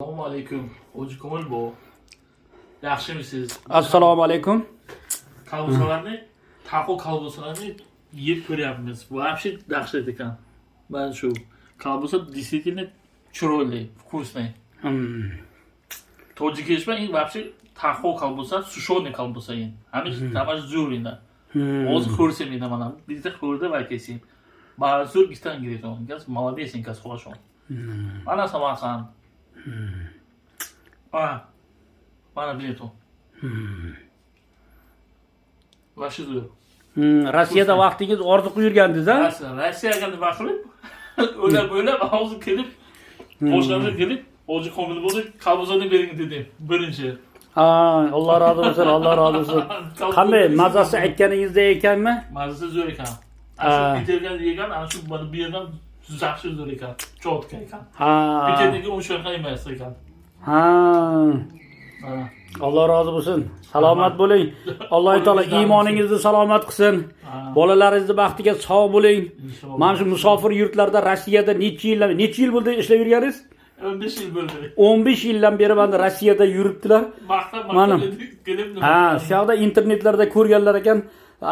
Assalomu alaykum. Hoji Komil bu. Yaxshimisiz? Assalomu alaykum. Kalbusalarni, taco kalbusalarni yeb ko'ryapmiz. Вообще dahshat ekan. Mana shu kalbusa действительно chiroyli, вкусный. Tojikiston in вообще taco kalbusa, сушеный kalbusa in. Hamish tamash zo'r inda. Hozir ko'rsam edi mana. Bizda ko'rdi va kesing. Ba'zi gittan gireton. Gaz молодец inkas хорошо. Mana Samarqand. Mana bileto. Vashi zo'r. Rossiyada vaqtingiz orziqib yurgandingiz, ha? Rossiyaga nima qilib? O'ylab hozir kelib, boshqalarga kelib, Hoji Komil bo'ldi, kalbusani bering dedim. Birinchi. Alloh rozi bo'lsin, Alloh rozi bo'lsin. Qanday mazasi aytganingizda ekanmi? Mazasi zo'r ekan. Ana bitirgan yegan, ana shu bu yerdan yaxshi zo'r ekan. Cho'tka ekan. Bitirdiga o'shaqa emas ekan. Alloh rozi bo'lsin. Salomat bo'ling. Alloh taolo iymoningizni salomat qilsin. Bolalaringizni baxtiga sog' bo'ling. Mana shu musofir yurtlarda Rossiyada necha yil bo'ldi ishlab yurganingiz? 15 yil bo'ldi. 15 yildan beri mana Rossiyada yuribdilar. Mana shu yoqda internetlarda ko'rganlar ekan.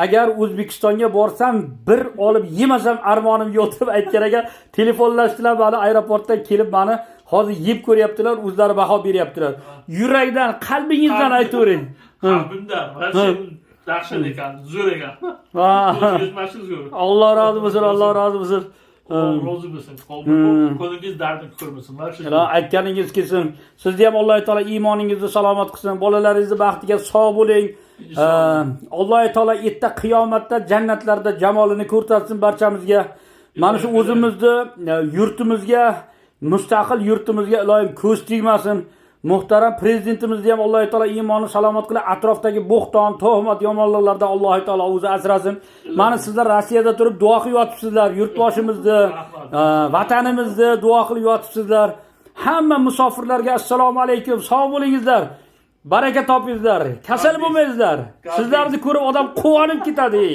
Agar O'zbekistonga borsam, bir olib yemasam armonim yo'q deb aytgan ekan. Telefonlashdilar, mana aeroportdan kelib meni hozir yeb ko'ryaptilar, o'zlari baho beryaptilar. Yurakdan, qalbingizdan aytavering. Qalbimdan, yaxshi ekan, zo'r ekan. Alloh rozi bo'lsin, Alloh rozi bo'lsin. Rozi bo'lsin. Qo'lingiz dardini ko'rmasin. Aytganingiz kelsin. Sizni ham Alloh taolo iymoningizni salomat qilsin. Bolalaringizni baxtiga sog' bo'ling. Alloh taolo erta qiyomatda jannatlarda jamolini ko'rsatsin barchamizga. Mana shu o'zimizni yurtimizga, mustaqil yurtimizga iloyim ko'z tegmasin. Muhtaram prezidentimizni ham Alloh taolo iymonni salomat qilib, atrofdagi bo'xton, tuhmat, yomonliklardan Alloh taolo o'zi asrasin. Mana sizlar Rossiyada turib duo qilib yotibsizlar, yurtboshimizni, vatanimizni duo qilib yotibsizlar. Hamma musofirlarga assalomu alaykum, sog' bo'lingizlar. Baraka topingizlar, kasal bo'lmaysizlar. Sizlarni ko'rib odam quvonib ketadi.